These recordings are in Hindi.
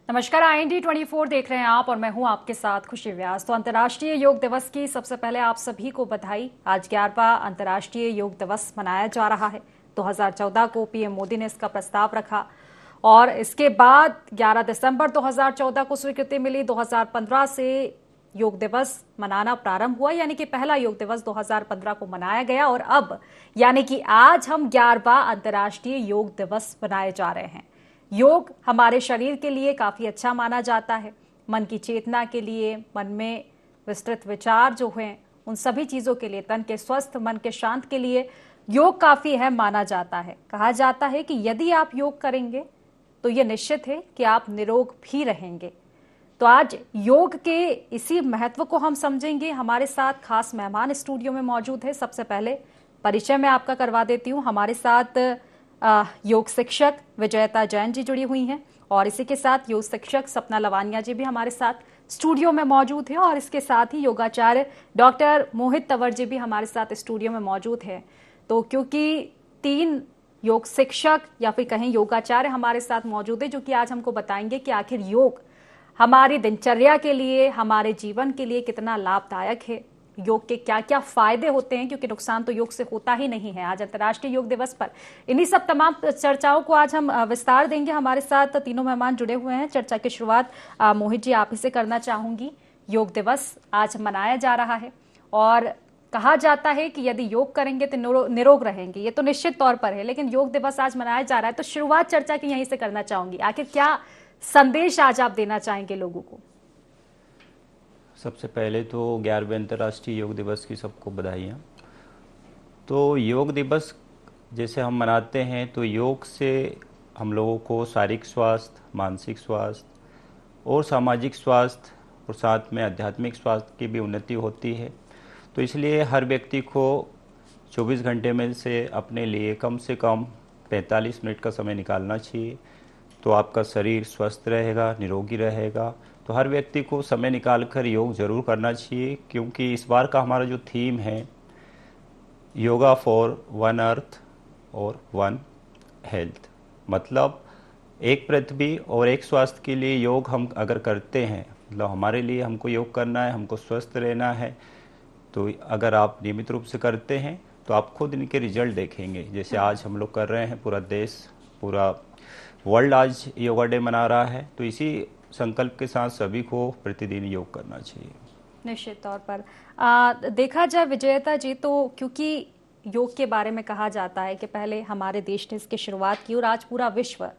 नमस्कार, IND 24 देख रहे हैं आप और मैं हूं आपके साथ खुशी व्यास। तो अंतर्राष्ट्रीय योग दिवस की सबसे पहले आप सभी को बधाई। आज 11वां अंतर्राष्ट्रीय योग दिवस मनाया जा रहा है। 2014 को पीएम मोदी ने इसका प्रस्ताव रखा और इसके बाद 11 दिसंबर 2014 को स्वीकृति मिली। 2015 से योग दिवस मनाना प्रारंभ हुआ, यानी कि पहला योग दिवस 2015 को मनाया गया और अब यानी कि आज हम 11वां अंतर्राष्ट्रीय योग दिवस मनाए जा रहे हैं। योग हमारे शरीर के लिए काफी अच्छा माना जाता है, मन की चेतना के लिए, मन में विस्तृत विचार जो हैं उन सभी चीजों के लिए, तन के स्वस्थ, मन के शांत के लिए योग काफी अहम माना जाता है। कहा जाता है कि यदि आप योग करेंगे तो यह निश्चित है कि आप निरोग भी रहेंगे। तो आज योग के इसी महत्व को हम समझेंगे। हमारे साथ खास मेहमान स्टूडियो में मौजूद है। सबसे पहले परिचय मैं आपका करवा देती हूँ। हमारे साथ योग शिक्षक विजयता जैन जी जुड़ी हुई हैं और इसी के साथ योग शिक्षक सपना लवानिया जी भी हमारे साथ स्टूडियो में मौजूद हैं और इसके साथ ही योगाचार्य डॉक्टर मोहित तंवर जी भी हमारे साथ स्टूडियो में मौजूद हैं। तो क्योंकि 3 योग शिक्षक या फिर कहें योगाचार्य हमारे साथ मौजूद है, जो कि आज हमको बताएंगे कि आखिर योग हमारी दिनचर्या के लिए, हमारे जीवन के लिए कितना लाभदायक है, योग के क्या क्या फायदे होते हैं, क्योंकि नुकसान तो योग से होता ही नहीं है। आज अंतर्राष्ट्रीय योग दिवस पर इन्हीं सब तमाम चर्चाओं को आज हम विस्तार देंगे। हमारे साथ तीनों मेहमान जुड़े हुए हैं। चर्चा की शुरुआत मोहित जी आप ही से करना चाहूंगी। योग दिवस आज मनाया जा रहा है और कहा जाता है कि यदि योग करेंगे तो निरोग रहेंगे, ये तो निश्चित तौर पर है, लेकिन योग दिवस आज मनाया जा रहा है तो शुरुआत चर्चा की यहीं से करना चाहूंगी। आखिर क्या संदेश आज आप देना चाहेंगे लोगों को? सबसे पहले तो 11वें अंतर्राष्ट्रीय योग दिवस की सबको बधाइयाँ। तो योग दिवस जैसे हम मनाते हैं तो योग से हम लोगों को शारीरिक स्वास्थ्य, मानसिक स्वास्थ्य और सामाजिक स्वास्थ्य और साथ में आध्यात्मिक स्वास्थ्य की भी उन्नति होती है। तो इसलिए हर व्यक्ति को 24 घंटे में से अपने लिए कम से कम 45 मिनट का समय निकालना चाहिए। तो आपका शरीर स्वस्थ रहेगा, निरोगी रहेगा। तो हर व्यक्ति को समय निकालकर योग जरूर करना चाहिए, क्योंकि इस बार का हमारा जो थीम है योगा फॉर वन अर्थ और वन हेल्थ, मतलब एक पृथ्वी और एक स्वास्थ्य के लिए योग हम अगर करते हैं, मतलब हमारे लिए हमको योग करना है, हमको स्वस्थ रहना है। तो अगर आप नियमित रूप से करते हैं तो आप खुद इनके रिजल्ट देखेंगे। जैसे आज हम लोग कर रहे हैं, पूरा देश, पूरा वर्ल्ड आज योगा डे मना रहा है। तो इसी संकल्प के साथ सभी को प्रतिदिन योग करना चाहिए। निश्चित तौर पर देखा जाए विजयता जी, तो क्योंकि योग के बारे में कहा जाता है कि पहले हमारे देश ने इसकी शुरुआत की और आज पूरा विश्व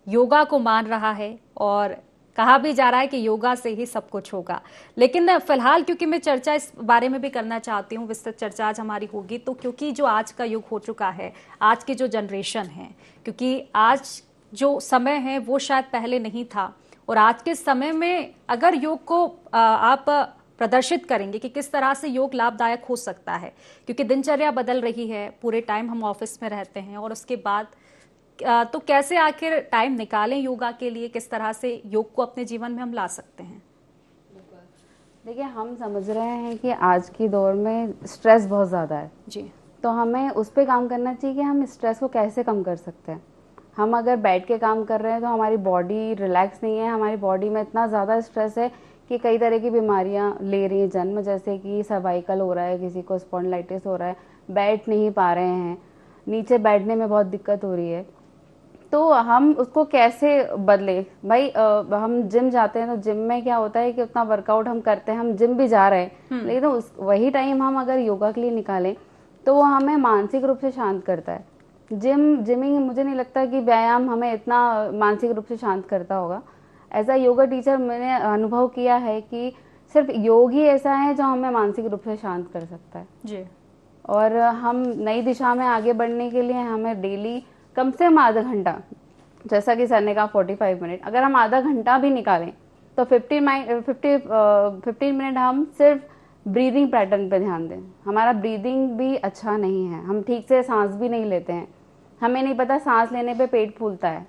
योगा को मान रहा है और कहा भी जा रहा है कि योगा से ही सब कुछ होगा। लेकिन फिलहाल क्योंकि मैं चर्चा इस बारे में भी करना चाहती हूँ, विस्तृत चर्चा आज हमारी होगी, तो क्योंकि जो आज का युग हो चुका है, आज की जो जनरेशन है, क्योंकि आज जो समय है वो शायद पहले नहीं था और आज के समय में अगर योग को आप प्रदर्शित करेंगे कि किस तरह से योग लाभदायक हो सकता है, क्योंकि दिनचर्या बदल रही है, पूरे टाइम हम ऑफिस में रहते हैं और उसके बाद तो कैसे आखिर टाइम निकालें योगा के लिए, किस तरह से योग को अपने जीवन में हम ला सकते हैं? देखिए, हम समझ रहे हैं कि आज की दौर में स्ट्रेस बहुत ज़्यादा है जी, तो हमें उस पर काम करना चाहिए कि हम स्ट्रेस को कैसे कम कर सकते हैं। हम अगर बैठ के काम कर रहे हैं तो हमारी बॉडी रिलैक्स नहीं है, हमारी बॉडी में इतना ज़्यादा स्ट्रेस है कि कई तरह की बीमारियां ले रही हैं जन्म, जैसे कि सर्वाइकल हो रहा है, किसी को स्पॉन्डिलाइटिस हो रहा है, बैठ नहीं पा रहे हैं, नीचे बैठने में बहुत दिक्कत हो रही है। तो हम उसको कैसे बदले भाई? हम जिम जाते हैं तो जिम में क्या होता है कि उतना वर्कआउट हम करते हैं, हम जिम भी जा रहे हैं, लेकिन वही टाइम हम अगर योगा के लिए निकालें तो वो हमें मानसिक रूप से शांत करता है। जिमिंग मुझे नहीं लगता कि व्यायाम हमें इतना मानसिक रूप से शांत करता होगा। एज अ योगा टीचर मैंने अनुभव किया है कि सिर्फ योग ही ऐसा है जो हमें मानसिक रूप से शांत कर सकता है जी। और हम नई दिशा में आगे बढ़ने के लिए हमें डेली कम से कम आधा घंटा, जैसा कि सर ने कहा 45 मिनट, अगर हम आधा घंटा भी निकालें तो 15 मिनट हम सिर्फ ब्रीदिंग पैटर्न पे ध्यान दें। हमारा ब्रीदिंग भी अच्छा नहीं है, हम ठीक से सांस भी नहीं लेते हैं, हमें नहीं पता सांस लेने पे पेट फूलता है।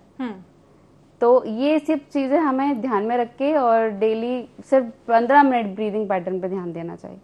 तो ये सब चीज़ें हमें ध्यान में रख के और डेली सिर्फ 15 मिनट ब्रीदिंग पैटर्न पे ध्यान देना चाहिए।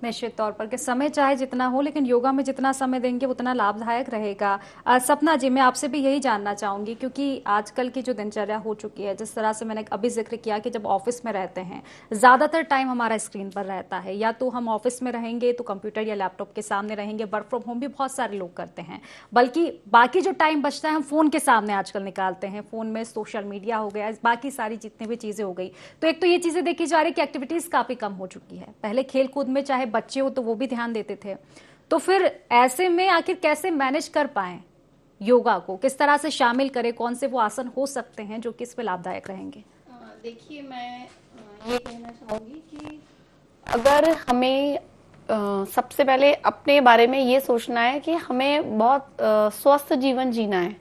निश्चित तौर पर कि समय चाहे जितना हो, लेकिन योगा में जितना समय देंगे उतना लाभदायक रहेगा। सपना जी, मैं आपसे भी यही जानना चाहूंगी, क्योंकि आजकल की जो दिनचर्या हो चुकी है, जिस तरह से मैंने अभी जिक्र किया कि जब ऑफिस में रहते हैं ज्यादातर टाइम हमारा स्क्रीन पर रहता है, या तो हम ऑफिस में रहेंगे तो कंप्यूटर या लैपटॉप के सामने रहेंगे, वर्क फ्रॉम होम भी बहुत सारे लोग करते हैं, बल्कि बाकी जो टाइम बचता है हम फोन के सामने आजकल निकालते हैं। फोन में सोशल मीडिया हो गया, बाकी सारी जितनी भी चीजें हो गई, तो एक तो ये चीजें देखी जा रही कि एक्टिविटीज काफी कम हो चुकी है। पहले खेल कूद में चाहे बच्चे हो तो वो भी ध्यान देते थे, तो फिर ऐसे में आखिर कैसे मैनेज कर पाए योगा को, किस तरह से शामिल करें, कौन से वो आसन हो सकते हैं जो कि इस पे लाभदायक रहेंगे? देखिए, मैं ये कहना चाहूँगी कि अगर हमें सबसे पहले अपने बारे में ये सोचना है कि हमें बहुत स्वस्थ जीवन जीना है,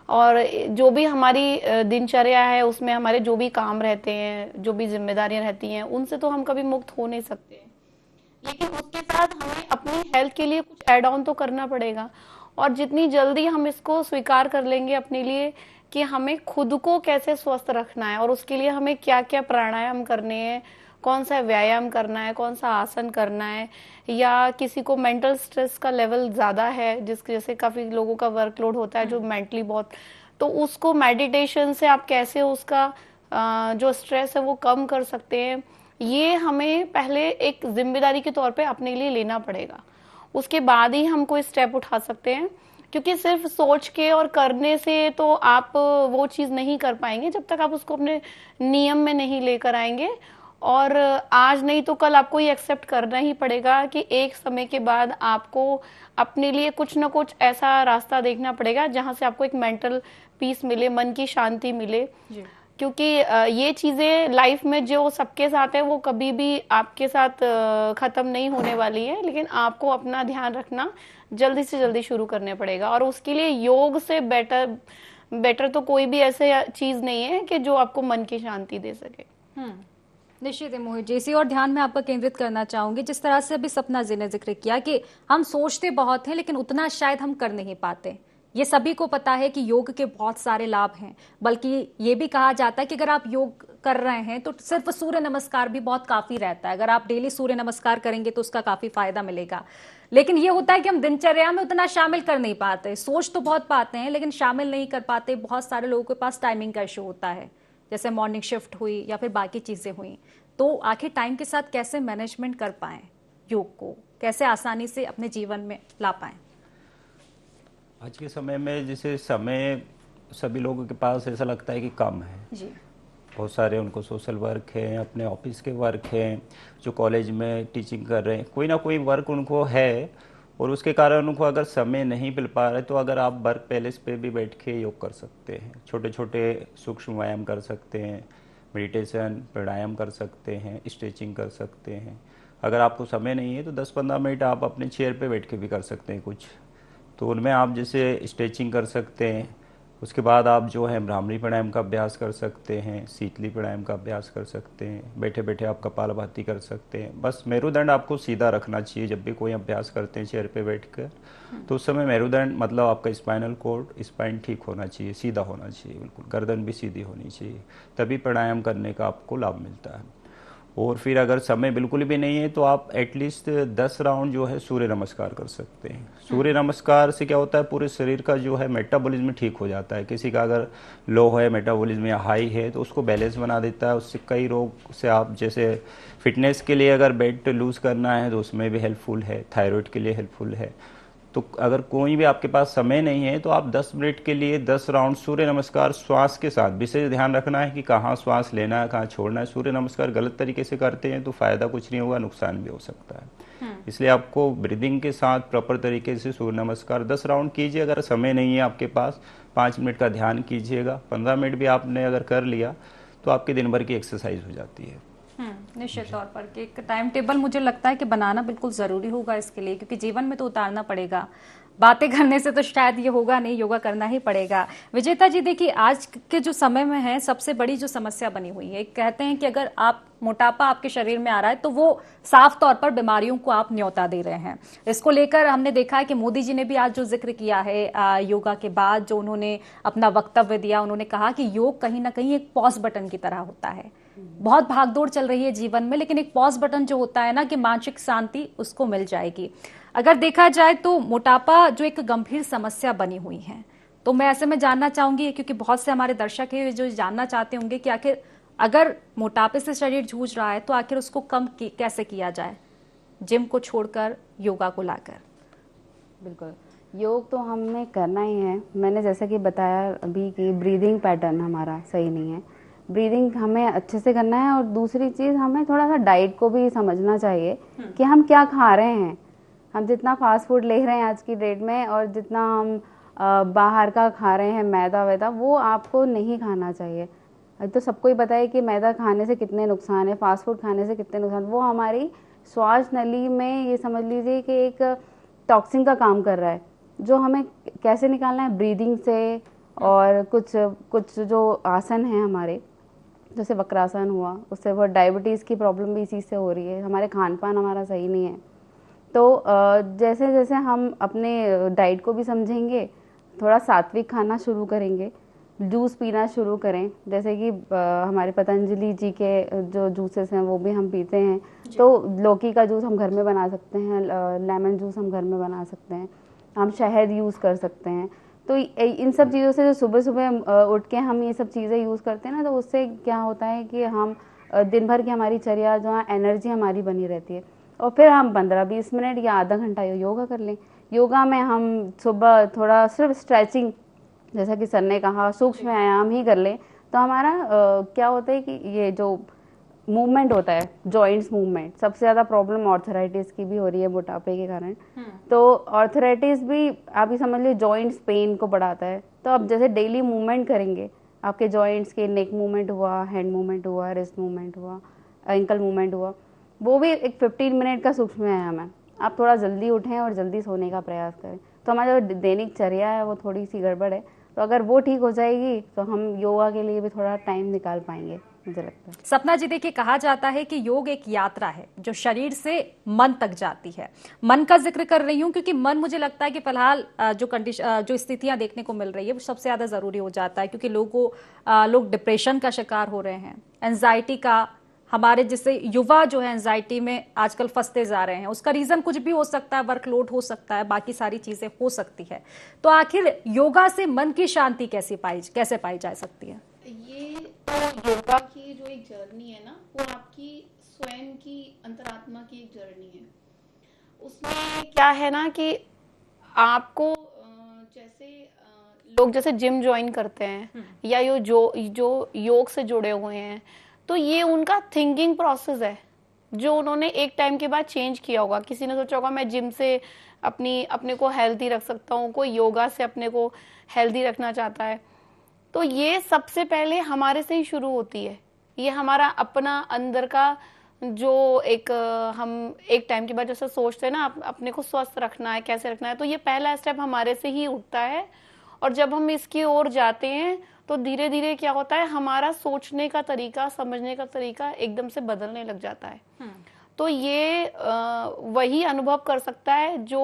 और जो भी हमारी दिनचर्या है उसमें हमारे जो भी काम रहते हैं, जो भी जिम्मेदारियां रहती हैं, उनसे तो हम कभी मुक्त हो नहीं सकते, लेकिन उसके साथ हमें अपनी हेल्थ के लिए कुछ ऐड ऑन तो करना पड़ेगा। और जितनी जल्दी हम इसको स्वीकार कर लेंगे अपने लिए कि हमें खुद को कैसे स्वस्थ रखना है और उसके लिए हमें क्या क्या प्राणायाम करने हैं, कौन सा व्यायाम करना है, कौन सा आसन करना है, या किसी को मेंटल स्ट्रेस का लेवल ज़्यादा है, जिसके जैसे काफ़ी लोगों का वर्कलोड होता है जो मेंटली बहुत, तो उसको मेडिटेशन से आप कैसे उसका जो स्ट्रेस है वो कम कर सकते हैं, ये हमें पहले एक जिम्मेदारी के तौर पे अपने लिए लेना पड़ेगा। उसके बाद ही हम कोई स्टेप उठा सकते हैं, क्योंकि सिर्फ सोच के और करने से तो आप वो चीज़ नहीं कर पाएंगे जब तक आप उसको अपने नियम में नहीं लेकर आएंगे। और आज नहीं तो कल आपको ये एक्सेप्ट करना ही पड़ेगा कि एक समय के बाद आपको अपने लिए कुछ ना कुछ ऐसा रास्ता देखना पड़ेगा जहां से आपको एक मेंटल पीस मिले, मन की शांति मिले। क्योंकि ये चीज़ें लाइफ में जो सबके साथ है वो कभी भी आपके साथ ख़त्म नहीं होने वाली है, लेकिन आपको अपना ध्यान रखना जल्दी से जल्दी शुरू करने पड़ेगा। और उसके लिए योग से बेटर तो कोई भी ऐसे चीज़ नहीं है कि जो आपको मन की शांति दे सके। निश्चित है मोहित जी, इसी और ध्यान में आपका केंद्रित करना चाहूंगी। जिस तरह से अभी सपना जी ने जिक्र किया कि हम सोचते बहुत हैं लेकिन उतना शायद हम कर नहीं पाते। ये सभी को पता है कि योग के बहुत सारे लाभ हैं, बल्कि ये भी कहा जाता है कि अगर आप योग कर रहे हैं तो सिर्फ सूर्य नमस्कार भी बहुत काफी रहता है। अगर आप डेली सूर्य नमस्कार करेंगे तो उसका काफी फायदा मिलेगा। लेकिन ये होता है कि हम दिनचर्या में उतना शामिल कर नहीं पाते, सोच तो बहुत पाते हैं लेकिन शामिल नहीं कर पाते। बहुत सारे लोगों के पास टाइमिंग का इशू होता है, जैसे मॉर्निंग शिफ्ट हुई या फिर बाकी चीजें हुई। तो आखिर टाइम के साथ कैसे मैनेजमेंट कर पाएं, योग को कैसे आसानी से अपने जीवन में ला पाएं? आज के समय में जैसे समय सभी लोगों के पास ऐसा लगता है कि कम है जी। बहुत सारे उनको सोशल वर्क है, अपने ऑफिस के वर्क हैं, जो कॉलेज में टीचिंग कर रहे हैं, कोई ना कोई वर्क उनको है, और उसके कारण उनको अगर समय नहीं मिल पा रहा है तो अगर आप वर्क पैलेस पे भी बैठ के योग कर सकते हैं, छोटे छोटे सूक्ष्म व्यायाम कर सकते हैं, मेडिटेशन प्राणायाम कर सकते हैं, स्ट्रेचिंग कर सकते हैं। अगर आपको समय नहीं है तो 10-15 मिनट आप अपने चेयर पे बैठ के भी कर सकते हैं कुछ, तो उनमें आप जैसे स्ट्रेचिंग कर सकते हैं। उसके बाद आप जो है भ्रामरी प्राणायाम का अभ्यास कर सकते हैं, शीतली प्राणायाम का अभ्यास कर सकते हैं, बैठे बैठे आप कपालभाति कर सकते हैं। बस मेरुदंड आपको सीधा रखना चाहिए जब भी कोई अभ्यास करते हैं चेयर पे बैठकर, तो उस समय मेरुदंड मतलब आपका स्पाइनल कॉर्ड, स्पाइन ठीक होना चाहिए, सीधा होना चाहिए, बिल्कुल गर्दन भी सीधी होनी चाहिए, तभी प्राणायाम करने का आपको लाभ मिलता है। और फिर अगर समय बिल्कुल भी नहीं है तो आप एटलीस्ट 10 राउंड जो है सूर्य नमस्कार कर सकते हैं। सूर्य नमस्कार से क्या होता है, पूरे शरीर का जो है मेटाबॉलिज्म ठीक हो जाता है। किसी का अगर लो है मेटाबॉलिज्म या हाई है तो उसको बैलेंस बना देता है, उससे कई रोग से आप, जैसे फिटनेस के लिए अगर वेट लूज़ करना है तो उसमें भी हेल्पफुल है, थायराइड के लिए हेल्पफुल है। तो अगर कोई भी आपके पास समय नहीं है तो आप 10 मिनट के लिए 10 राउंड सूर्य नमस्कार श्वास के साथ, विशेष ध्यान रखना है कि कहाँ श्वास लेना है कहाँ छोड़ना है। सूर्य नमस्कार गलत तरीके से करते हैं तो फायदा कुछ नहीं होगा, नुकसान भी हो सकता है। इसलिए आपको ब्रीदिंग के साथ प्रॉपर तरीके से सूर्य नमस्कार 10 राउंड कीजिए। अगर समय नहीं है आपके पास 5 मिनट का ध्यान कीजिएगा, 15 मिनट भी आपने अगर कर लिया तो आपके दिन भर की एक्सरसाइज हो जाती है। निश्चित तौर पर कि एक टाइम टेबल मुझे लगता है कि बनाना बिल्कुल जरूरी होगा इसके लिए, क्योंकि जीवन में तो उतारना पड़ेगा। बातें करने से तो शायद ये होगा नहीं, योगा करना ही पड़ेगा। विजेता जी, देखिए आज के जो समय में है सबसे बड़ी जो समस्या बनी हुई है, कहते हैं कि अगर आप मोटापा आपके शरीर में आ रहा है तो वो साफ तौर पर बीमारियों को आप न्योता दे रहे हैं। इसको लेकर हमने देखा है कि मोदी जी ने भी आज जो जिक्र किया है योगा के बाद, जो उन्होंने अपना वक्तव्य दिया, उन्होंने कहा कि योग कहीं ना कहीं एक पॉज बटन की तरह होता है। बहुत भागदौड़ चल रही है जीवन में, लेकिन एक पॉज बटन जो होता है ना कि मानसिक शांति उसको मिल जाएगी। अगर देखा जाए तो मोटापा जो एक गंभीर समस्या बनी हुई है, तो मैं ऐसे में जानना चाहूंगी, क्योंकि बहुत से हमारे दर्शक हैं जो जानना चाहते होंगे कि आखिर अगर मोटापे से शरीर जूझ रहा है तो आखिर उसको कम कैसे किया जाए, जिम को छोड़कर, योगा को लाकर। बिल्कुल, योग तो हमें करना ही है। मैंने जैसे कि बताया अभी कि ब्रीदिंग पैटर्न हमारा सही नहीं है, ब्रीदिंग हमें अच्छे से करना है। और दूसरी चीज़, हमें थोड़ा सा डाइट को भी समझना चाहिए कि हम क्या खा रहे हैं। हम जितना फास्ट फूड ले रहे हैं आज की डेट में, और जितना हम बाहर का खा रहे हैं मैदा वैदा, वो आपको नहीं खाना चाहिए। तो सबको ही पता है कि मैदा खाने से कितने नुकसान है, फास्ट फूड खाने से कितने नुकसान। वो हमारी श्वास नली में, ये समझ लीजिए कि एक टॉक्सिन का काम कर रहा है, जो हमें कैसे निकालना है, ब्रीदिंग से। और कुछ जो आसन हैं हमारे, जैसे वक्रासन हुआ, उससे वो डायबिटीज़ की प्रॉब्लम भी इसी से हो रही है। हमारे खान पान हमारा सही नहीं है। तो जैसे जैसे हम अपने डाइट को भी समझेंगे, थोड़ा सात्विक खाना शुरू करेंगे, जूस पीना शुरू करें। जैसे कि हमारे पतंजलि जी के जो जूसेस हैं वो भी हम पीते हैं। तो लौकी का जूस हम घर में बना सकते हैं, लेमन जूस हम घर में बना सकते हैं, हम शहद यूज़ कर सकते हैं। तो इन सब चीज़ों से जो सुबह सुबह उठ के हम ये सब चीज़ें यूज़ करते हैं ना, तो उससे क्या होता है कि हम दिन भर की हमारी चर्या जो है, एनर्जी हमारी बनी रहती है। और फिर हम 15-20 मिनट या आधा घंटा योगा कर लें। योगा में हम सुबह थोड़ा सिर्फ स्ट्रेचिंग, जैसा कि सर ने कहा, सूक्ष्म व्यायाम ही कर लें, तो हमारा क्या होता है कि ये जो मूवमेंट होता है, जॉइंट्स मूवमेंट, सबसे ज़्यादा प्रॉब्लम ऑर्थराइटिस की भी हो रही है मोटापे के कारण। तो ऑर्थराइटिस भी आप ही समझ लीजिए जॉइंट्स पेन को बढ़ाता है। तो आप जैसे डेली मूवमेंट करेंगे, आपके जॉइंट्स के नेक मूवमेंट हुआ, हैंड मूवमेंट हुआ, रिस्ट मूवमेंट हुआ, एंकल मूवमेंट हुआ, वो भी एक 15 मिनट का सूक्ष्म व्यायाम है। आप थोड़ा जल्दी उठें और जल्दी सोने का प्रयास करें। तो हमारा जो दैनिक चर्या है वो थोड़ी सी गड़बड़ है, तो अगर वो ठीक हो जाएगी तो हम योगा के लिए भी थोड़ा टाइम निकाल पाएंगे, मुझे लगता है। सपना जी, देखिए कहा जाता है कि योग एक यात्रा है जो शरीर से मन तक जाती है। मन का जिक्र कर रही हूं क्योंकि मन, मुझे लगता है कि फिलहाल जो स्थितियां देखने को मिल रही है वो सबसे ज्यादा जरूरी हो जाता है, क्योंकि लोग डिप्रेशन का शिकार हो रहे हैं, एंजाइटी का। हमारे जैसे युवा जो है एंजाइटी में आजकल फंसते जा रहे हैं। उसका रीजन कुछ भी हो सकता है, वर्कलोड हो सकता है, बाकी सारी चीजें हो सकती है। तो आखिर योगा से मन की शांति कैसे पाई जा सकती है? ये तो योगा की जो एक जर्नी है ना, वो आपकी स्वयं की अंतरात्मा की एक जर्नी है। उसमें क्या है ना कि आपको लोग जैसे जिम ज्वाइन करते हैं या जो योग से जुड़े हुए हैं, तो ये उनका थिंकिंग प्रोसेस है जो उन्होंने एक टाइम के बाद चेंज किया होगा। किसी ने सोचा होगा मैं जिम से अपने को हेल्दी रख सकता हूँ, कोई योगा से अपने को हेल्दी रखना चाहता है। तो ये सबसे पहले हमारे से ही शुरू होती है। ये हमारा अपना अंदर का जो हम एक टाइम के बाद जैसे सोचते हैं ना अपने को स्वस्थ रखना है, कैसे रखना है, तो ये पहला स्टेप हमारे से ही उठता है। और जब हम इसकी ओर जाते हैं तो धीरे धीरे क्या होता है, हमारा सोचने का तरीका, समझने का तरीका एकदम से बदलने लग जाता है। तो ये वही अनुभव कर सकता है जो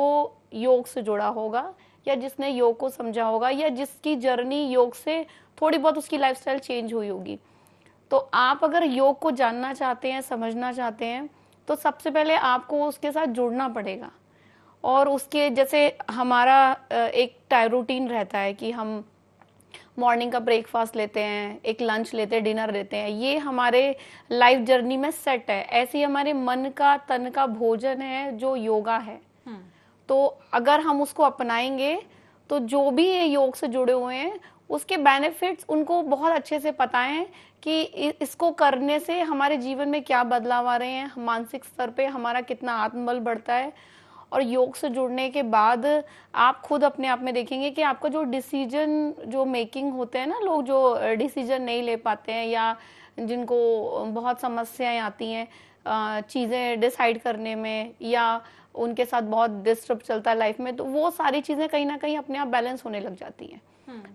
योग से जुड़ा होगा, या जिसने योग को समझा होगा, या जिसकी जर्नी योग से थोड़ी बहुत उसकी लाइफस्टाइल चेंज हुई होगी। तो आप अगर योग को जानना चाहते हैं, समझना चाहते हैं, तो सबसे पहले आपको उसके साथ जुड़ना पड़ेगा। और उसके जैसे हमारा एक टाइम रूटीन रहता है कि हम मॉर्निंग का ब्रेकफास्ट लेते हैं, एक लंच लेते हैं, डिनर लेते हैं, ये हमारे लाइफ जर्नी में सेट है। ऐसे ही हमारे मन का, तन का भोजन है जो योगा है। तो अगर हम उसको अपनाएंगे तो जो भी ये योग से जुड़े हुए हैं उसके बेनिफिट्स उनको बहुत अच्छे से पता है कि इसको करने से हमारे जीवन में क्या बदलाव आ रहे हैं, मानसिक स्तर पे हमारा कितना आत्मबल बढ़ता है। और योग से जुड़ने के बाद आप खुद अपने आप में देखेंगे कि आपका जो डिसीजन जो मेकिंग होते हैं ना, लोग जो डिसीजन नहीं ले पाते हैं या जिनको बहुत समस्याएं आती हैं चीज़ें डिसाइड करने में, या उनके साथ बहुत डिस्टर्ब चलता है लाइफ में, तो वो सारी चीज़ें कहीं ना कहीं अपने आप बैलेंस होने लग जाती हैं।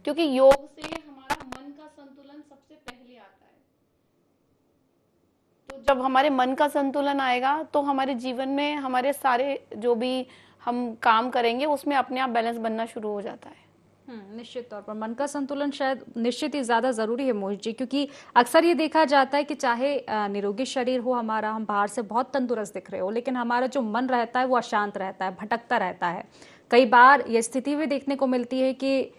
क्योंकि योग से हमारा मन का संतुलन सबसे पहले आता है। तो जब हमारे मन का संतुलन आएगा तो हमारे जीवन में हमारे सारे जो भी हम काम करेंगे उसमें अपने आप बैलेंस बनना शुरू हो जाता है। निश्चित तौर पर मन का संतुलन शायद निश्चित ही ज्यादा जरूरी है मोहित जी, क्योंकि अक्सर ये देखा जाता है कि चाहे निरोगी शरीर हो हमारा, हम बाहर से बहुत तंदुरुस्त दिख रहे हो, लेकिन हमारा जो मन रहता है वो अशांत रहता है, भटकता रहता है। कई बार ये स्थिति भी देखने को मिलती है कि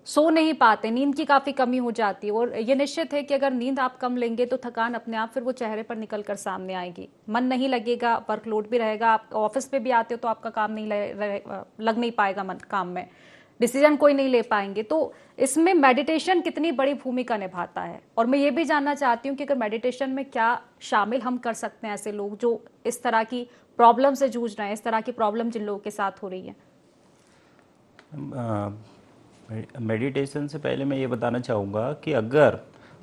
सो नहीं पाते, नींद की काफी कमी हो जाती है। और ये निश्चित है कि अगर नींद आप कम लेंगे तो थकान अपने आप फिर वो चेहरे पर निकल कर सामने आएगी, मन नहीं लगेगा, वर्कलोड भी रहेगा, आप ऑफिस पे भी आते हो तो आपका काम नहीं लग नहीं पाएगा मन काम में, डिसीजन कोई नहीं ले पाएंगे। तो इसमें मेडिटेशन कितनी बड़ी भूमिका निभाता है, और मैं ये भी जानना चाहती हूँ कि अगर मेडिटेशन में क्या शामिल हम कर सकते हैं ऐसे लोग जो इस तरह की प्रॉब्लम से जूझ रहे हैं, इस तरह की प्रॉब्लम जिन लोगों के साथ हो रही है। मेडिटेशन से पहले मैं ये बताना चाहूँगा कि अगर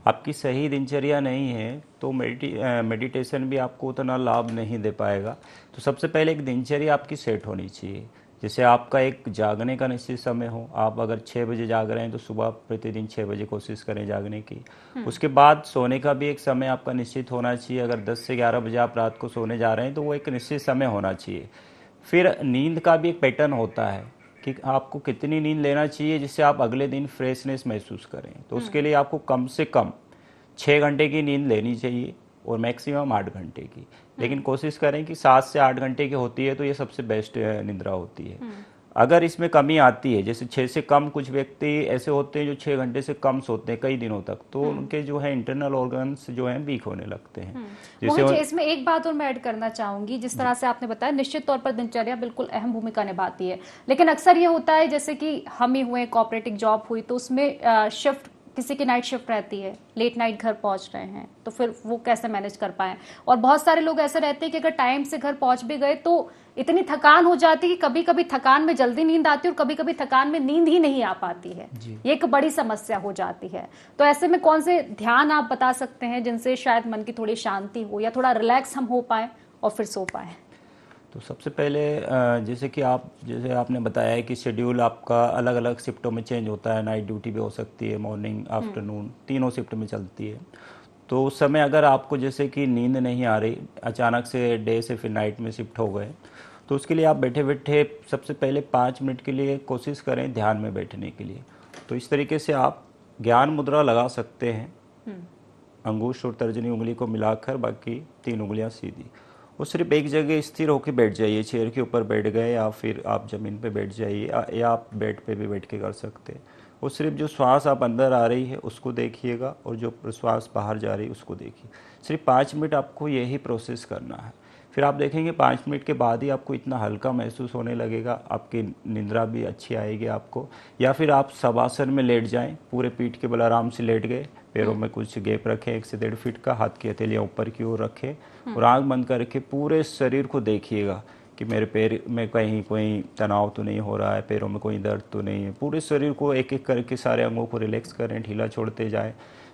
आपकी सही दिनचर्या नहीं है तो मेडिटेशन भी आपको उतना लाभ नहीं दे पाएगा। तो सबसे पहले एक दिनचर्या आपकी सेट होनी चाहिए, जैसे आपका एक जागने का निश्चित समय हो। आप अगर 6 बजे जाग रहे हैं तो सुबह प्रतिदिन 6 बजे कोशिश करें जागने की। उसके बाद सोने का भी एक समय आपका निश्चित होना चाहिए। अगर 10 से 11 बजे आप रात को सोने जा रहे हैं तो वो एक निश्चित समय होना चाहिए। फिर नींद का भी एक पैटर्न होता है कि आपको कितनी नींद लेना चाहिए जिससे आप अगले दिन फ्रेशनेस महसूस करें। तो उसके लिए आपको कम से कम 6 घंटे की नींद लेनी चाहिए और मैक्सिमम 8 घंटे की, लेकिन कोशिश करें कि 7 से 8 घंटे की होती है तो ये सबसे बेस्ट निद्रा होती है। अगर इसमें कमी आती है, जैसे 6 से कम, कुछ व्यक्ति ऐसे होते हैं जो 6 घंटे से कम सोते हैं कई दिनों तक, तो उनके जो है इंटरनल ऑर्गन्स जो हैं वीक होने लगते हैं। जैसे इसमें एक बात और मैं ऐड करना चाहूंगी, जिस तरह से आपने बताया निश्चित तौर पर दिनचर्या बिल्कुल अहम भूमिका निभाती है, लेकिन अक्सर ये होता है जैसे कि हम ही हुए, कॉर्पोरेटिव जॉब हुई तो उसमें शिफ्ट, किसी की नाइट शिफ्ट रहती है, लेट नाइट घर पहुंच रहे हैं तो फिर वो कैसे मैनेज कर पाए। और बहुत सारे लोग ऐसे रहते हैं कि अगर टाइम से घर पहुंच भी गए तो इतनी थकान हो जाती है कि कभी कभी थकान में जल्दी नींद आती है और कभी कभी थकान में नींद ही नहीं आ पाती है। ये एक बड़ी समस्या हो जाती है। तो ऐसे में कौन से ध्यान आप बता सकते हैं जिनसे शायद मन की थोड़ी शांति हो या थोड़ा रिलैक्स हम हो पाए और फिर सो पाए? तो सबसे पहले जैसे आपने बताया है कि शेड्यूल आपका अलग अलग शिफ्टों में चेंज होता है, नाइट ड्यूटी भी हो सकती है, मॉर्निंग, आफ्टरनून, तीनों शिफ्ट में चलती है। तो उस समय अगर आपको जैसे कि नींद नहीं आ रही, अचानक से डे से फिर नाइट में शिफ्ट हो गए, तो उसके लिए आप बैठे बैठे सबसे पहले 5 मिनट के लिए कोशिश करें ध्यान में बैठने के लिए। तो इस तरीके से आप ज्ञान मुद्रा लगा सकते हैं, अंगूठ और तर्जनी उंगली को मिलाकर, बाकी 3 उंगलियां सीधी, और सिर्फ एक जगह स्थिर होकर बैठ जाइए। चेयर के ऊपर बैठ गए या फिर आप ज़मीन पे बैठ जाइए, या आप बेड पे भी बैठ के कर सकते हैं। और सिर्फ जो श्वास आप अंदर आ रही है उसको देखिएगा और जो प्रश्वास बाहर जा रही है उसको देखिए। सिर्फ 5 मिनट आपको यही प्रोसेस करना है। फिर आप देखेंगे 5 मिनट के बाद ही आपको इतना हल्का महसूस होने लगेगा, आपकी निद्रा भी अच्छी आएगी आपको। या फिर आप शवासन में लेट जाएं, पूरे पीठ के बल आराम से लेट गए, पैरों में कुछ गैप रखें 1 से 1.5 फीट का, हाथ की हथेलियाँ ऊपर की ओर रखें और आंख बंद करके पूरे शरीर को देखिएगा कि मेरे पैर में कहीं कोई तनाव तो नहीं हो रहा है, पैरों में कोई दर्द तो नहीं है। पूरे शरीर को एक एक करके सारे अंगों को रिलैक्स करें, ढीला छोड़ते जाएं।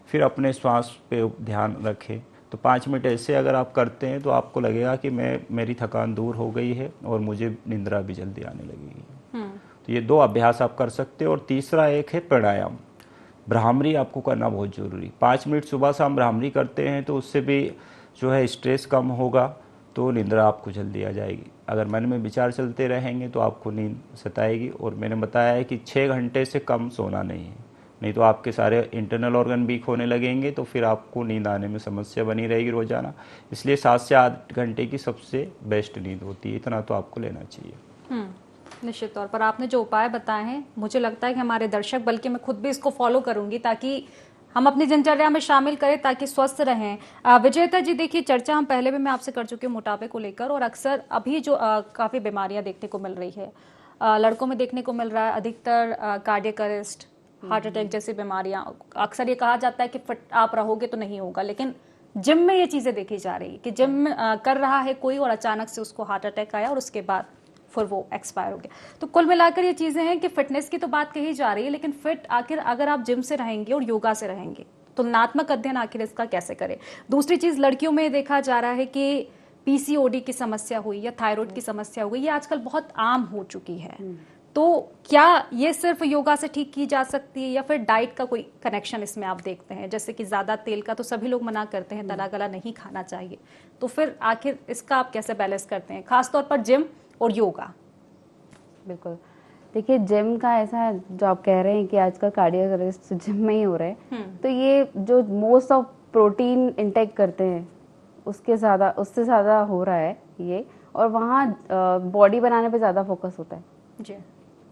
फिर अपने श्वास पे ध्यान रखें। तो 5 मिनट ऐसे अगर आप करते हैं तो आपको लगेगा कि मेरी थकान दूर हो गई है और मुझे निद्रा भी जल्दी आने लगेगी। तो ये 2 अभ्यास आप कर सकते हो। और तीसरा एक है प्राणायाम, भ्रामरी आपको करना बहुत ज़रूरी। 5 मिनट सुबह शाम भ्रामरी करते हैं तो उससे भी जो है स्ट्रेस कम होगा, तो निद्रा आपको जल्दी आ जाएगी। अगर मन में विचार चलते रहेंगे तो आपको नींद सताएगी। और मैंने बताया है कि 6 घंटे से कम सोना नहीं है, नहीं तो आपके सारे इंटरनल ऑर्गन वीक होने लगेंगे, तो फिर आपको नींद आने में समस्या बनी रहेगी रोजाना। इसलिए 7 से 8 घंटे की सबसे बेस्ट नींद होती है, इतना तो आपको लेना चाहिए। निश्चित तौर पर आपने जो उपाय बताए हैं, मुझे लगता है कि हमारे दर्शक, बल्कि मैं खुद भी इसको फॉलो करूंगी ताकि हम अपनी दिनचर्या में शामिल करें ताकि स्वस्थ रहें। विजेता जी, देखिए चर्चा हम पहले भी मैं आपसे कर चुकी हूँ मोटापे को लेकर, और अक्सर अभी जो काफ़ी बीमारियां देखने को मिल रही है, लड़कों में देखने को मिल रहा है अधिकतर कार्डियक अरेस्ट, हार्ट अटैक जैसी बीमारियां। अक्सर ये कहा जाता है कि फिट आप रहोगे तो नहीं होगा, लेकिन जिम में ये चीज़ें देखी जा रही है कि जिम कर रहा है कोई और अचानक से उसको हार्ट अटैक आया और उसके बाद फिर वो एक्सपायर हो गया। तो कुल मिलाकर ये चीज़ें हैं कि फिटनेस की तो बात कही जा रही है, लेकिन फिट आखिर अगर आप जिम से रहेंगे और योगा से रहेंगे, तुलनात्मक अध्ययन आखिर इसका कैसे करें। दूसरी चीज़, लड़कियों में देखा जा रहा है कि पीसीओडी की समस्या हुई या थायराइड की समस्या हुई, ये आजकल बहुत आम हो चुकी है। तो क्या ये सिर्फ योगा से ठीक की जा सकती है या फिर डाइट का कोई कनेक्शन इसमें आप देखते हैं? जैसे कि ज़्यादा तेल का तो सभी लोग मना करते हैं, तला गला नहीं खाना चाहिए, तो फिर आखिर इसका आप कैसे बैलेंस करते हैं, खासतौर पर जिम और योगा? बिल्कुल, देखिए जिम का ऐसा है, जो आप कह रहे हैं कि आजकल कार्डियक अरेस्ट जिम में ही हो रहे हैं, तो ये जो मोस्ट ऑफ प्रोटीन इंटेक करते हैं उससे ज़्यादा हो रहा है ये, और वहाँ बॉडी बनाने पे ज़्यादा फोकस होता है जी।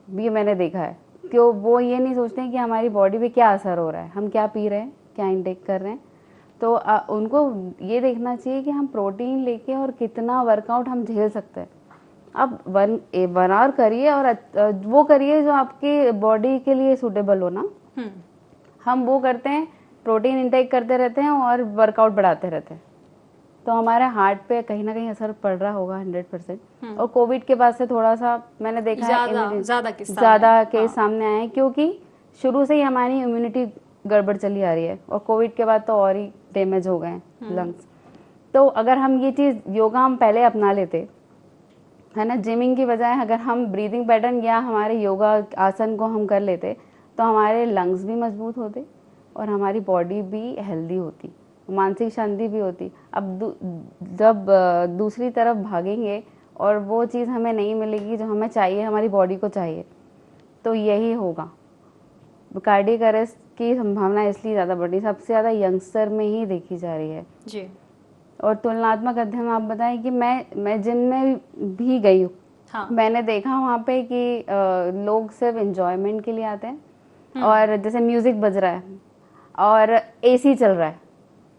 भी मैंने देखा है। क्यों वो ये नहीं सोचते हैं कि हमारी बॉडी पे क्या असर हो रहा है, हम क्या पी रहे हैं, क्या इंटेक कर रहे हैं। तो उनको ये देखना चाहिए कि हम प्रोटीन लेके और कितना वर्कआउट हम झेल सकते हैं। अब 1 आवर करिए और वो करिए जो आपकी बॉडी के लिए सूटेबल हो ना। हम वो करते हैं, प्रोटीन इंटेक करते रहते हैं और वर्कआउट बढ़ाते रहते हैं, तो हमारे हार्ट पे कहीं ना कहीं असर पड़ रहा होगा 100%। और कोविड के बाद से थोड़ा सा मैंने देखा है ज़्यादा केस सामने आए हैं, क्योंकि शुरू से ही हमारी इम्यूनिटी गड़बड़ चली आ रही है, और कोविड के बाद तो और ही डैमेज हो गए हैं लंग्स। तो अगर हम ये चीज़ योगा हम पहले अपना लेते है ना, जिमिंग की बजाय अगर हम ब्रीदिंग पैटर्न या हमारे योगा आसन को हम कर लेते, तो हमारे लंग्स भी मजबूत होते और हमारी बॉडी भी हेल्दी होती, मानसिक शांति भी होती। अब जब दूसरी तरफ भागेंगे और वो चीज़ हमें नहीं मिलेगी जो हमें चाहिए, हमारी बॉडी को चाहिए, तो यही होगा। कार्डियक अरेस्ट की संभावना इसलिए ज़्यादा बढ़ी, सबसे ज़्यादा यंगस्टर में ही देखी जा रही है जी। और तुलनात्मक अध्ययन आप बताएं कि मैं जिम में भी गई हूँ। हाँ। मैंने देखा वहाँ पे कि लोग सिर्फ एंजॉयमेंट के लिए आते हैं, और जैसे म्यूजिक बज रहा है और एसी चल रहा है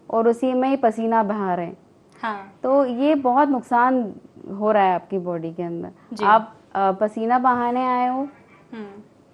और उसी में ही पसीना बहा रहे हैं। हाँ। तो ये बहुत नुकसान हो रहा है आपकी बॉडी के अंदर। आप पसीना बहाने आए हो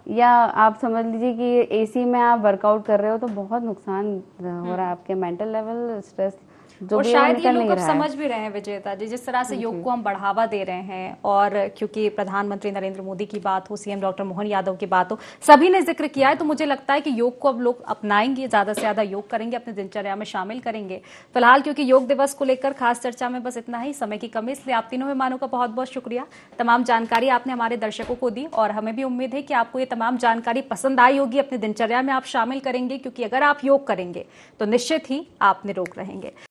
या आप समझ लीजिए कि एसी में आप वर्कआउट कर रहे हो, तो बहुत नुकसान हो रहा है आपके मेंटल लेवल, स्ट्रेस जो और शायद ये लोग अब समझ भी रहे हैं विजेता जी, जिस तरह से योग को हम बढ़ावा दे रहे हैं। और क्योंकि प्रधानमंत्री नरेंद्र मोदी की बात हो, सीएम डॉक्टर मोहन यादव की बात हो, सभी ने जिक्र किया है, तो मुझे लगता है कि योग को अब लोग अपनाएंगे, ज्यादा से ज्यादा योग करेंगे, अपने दिनचर्या में शामिल करेंगे। फिलहाल क्योंकि योग दिवस को लेकर खास चर्चा में बस इतना ही, समय की कमी, इसलिए आप तीनों मेहमानों का बहुत बहुत शुक्रिया। तमाम जानकारी आपने हमारे दर्शकों को दी और हमें भी उम्मीद है कि आपको ये तमाम जानकारी पसंद आई होगी, अपनी दिनचर्या में आप शामिल करेंगे, क्योंकि अगर आप योग करेंगे तो निश्चित ही आप निरोग रहेंगे।